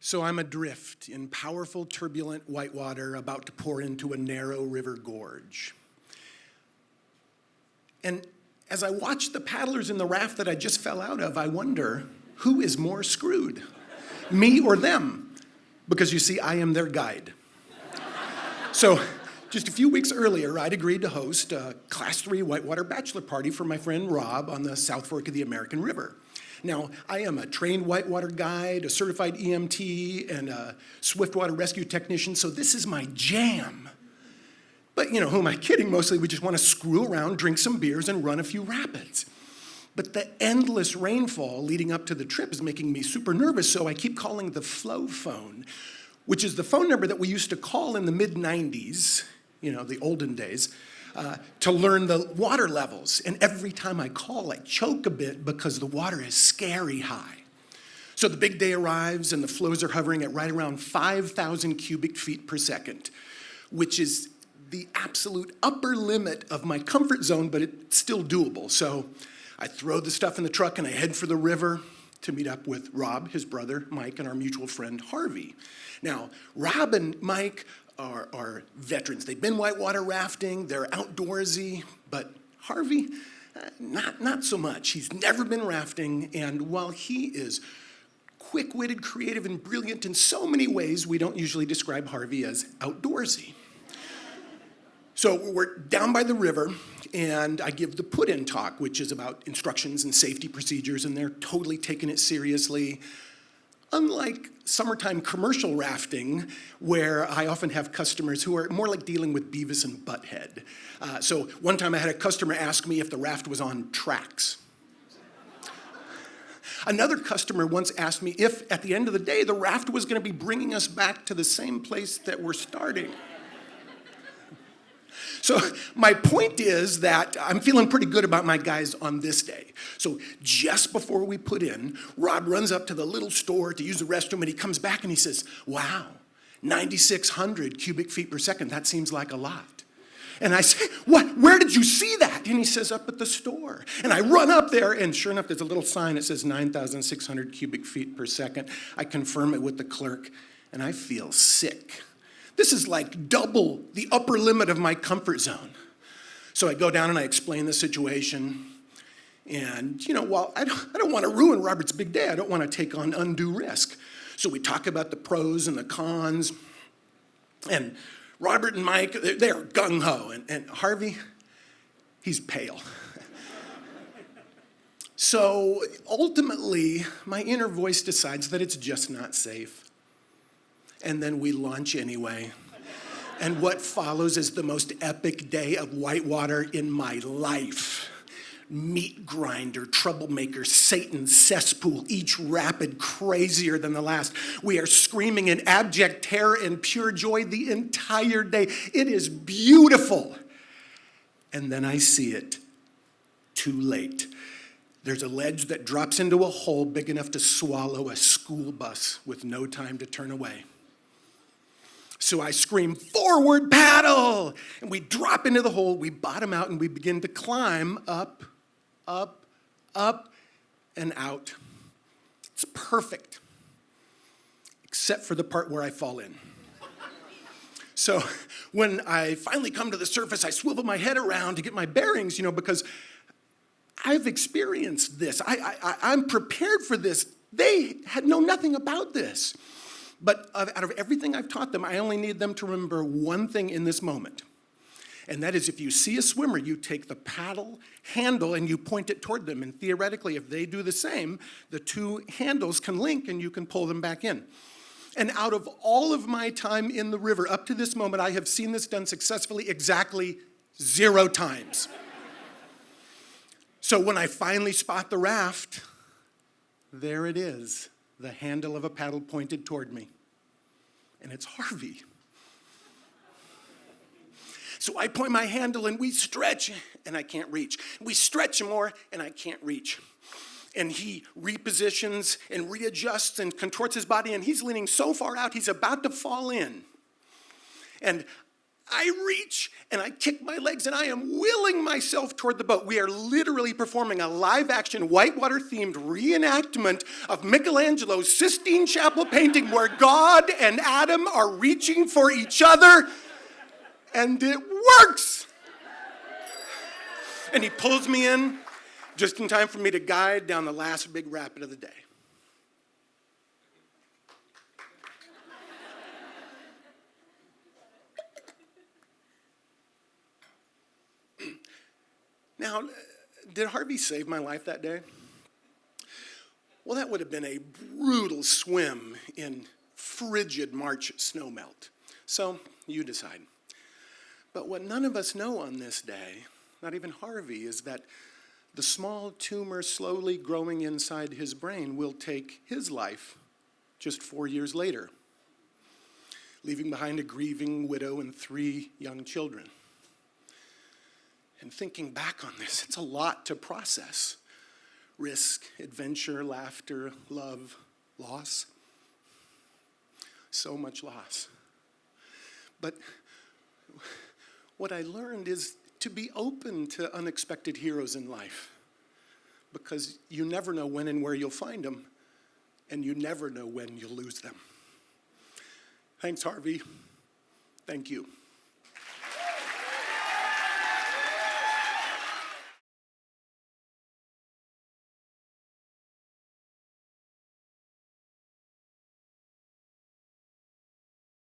So I'm adrift in powerful, turbulent whitewater about to pour into a narrow river gorge. And as I watch the paddlers in the raft that I just fell out of, I wonder, who is more screwed, me or them? Because you see, I am their guide. So just a few weeks earlier, I'd agreed to host a Class 3 whitewater bachelor party for my friend Rob on the South Fork of the American River. Now, I am a trained whitewater guide, a certified EMT, and a swiftwater rescue technician, so this is my jam. But, who am I kidding? Mostly we just want to screw around, drink some beers, and run a few rapids. But the endless rainfall leading up to the trip is making me super nervous, so I keep calling the flow phone, which is the phone number that we used to call in the mid-90s, the olden days, to learn the water levels. And every time I call, I choke a bit because the water is scary high. So the big day arrives and the flows are hovering at right around 5,000 cubic feet per second, which is the absolute upper limit of my comfort zone, but it's still doable. So I throw the stuff in the truck and I head for the river to meet up with Rob, his brother, Mike, and our mutual friend, Harvey. Now, Rob and Mike are veterans. They've been whitewater rafting, they're outdoorsy, but Harvey, not so much. He's never been rafting, and while he is quick-witted, creative, and brilliant in so many ways, we don't usually describe Harvey as outdoorsy. So we're down by the river, and I give the put-in talk, which is about instructions and safety procedures, and they're totally taking it seriously. Unlike summertime commercial rafting, where I often have customers who are more like dealing with Beavis and Butthead. So one time I had a customer ask me if the raft was on tracks. Another customer once asked me if, at the end of the day, the raft was going to be bringing us back to the same place that we're starting. So my point is that I'm feeling pretty good about my guys on this day. So just before we put in, Rob runs up to the little store to use the restroom, and he comes back and he says, wow, 9,600 cubic feet per second, that seems like a lot. And I say, what, where did you see that? And he says, up at the store. And I run up there, and sure enough, there's a little sign that says 9,600 cubic feet per second. I confirm it with the clerk, and I feel sick. This is like double the upper limit of my comfort zone. So I go down and I explain the situation. And, while I don't want to ruin Robert's big day, I don't want to take on undue risk. So we talk about the pros and the cons. And Robert and Mike, they're gung-ho. And Harvey, he's pale. So ultimately, my inner voice decides that it's just not safe. And then we launch anyway. And what follows is the most epic day of whitewater in my life. Meat grinder, troublemaker, Satan, cesspool, each rapid crazier than the last. We are screaming in abject terror and pure joy the entire day. It is beautiful. And then I see it. Too late. There's a ledge that drops into a hole big enough to swallow a school bus with no time to turn away. So I scream, forward paddle! And we drop into the hole, we bottom out, and we begin to climb up, up, up, and out. It's perfect, except for the part where I fall in. So when I finally come to the surface, I swivel my head around to get my bearings, because I've experienced this. I'm prepared for this. They had known nothing about this. But out of everything I've taught them, I only need them to remember one thing in this moment. And that is, if you see a swimmer, you take the paddle handle and you point it toward them. And theoretically, if they do the same, the two handles can link and you can pull them back in. And out of all of my time in the river up to this moment, I have seen this done successfully exactly 0 times. So when I finally spot the raft, there it is. The handle of a paddle pointed toward me. And it's Harvey. So I point my handle and we stretch and I can't reach. We stretch more and I can't reach. And he repositions and readjusts and contorts his body, and he's leaning so far out he's about to fall in. And I reach and I kick my legs and I am willing myself toward the boat. We are literally performing a live-action Whitewater-themed reenactment of Michelangelo's Sistine Chapel painting where God and Adam are reaching for each other, and it works. And he pulls me in just in time for me to guide down the last big rapid of the day. Now, did Harvey save my life that day? Well, that would have been a brutal swim in frigid March snowmelt. So, you decide. But what none of us know on this day, not even Harvey, is that the small tumor slowly growing inside his brain will take his life just 4 years later, leaving behind a grieving widow and 3 young children. And thinking back on this, it's a lot to process. Risk, adventure, laughter, love, loss. So much loss. But what I learned is to be open to unexpected heroes in life, because you never know when and where you'll find them, and you never know when you'll lose them. Thanks, Harvey. Thank you.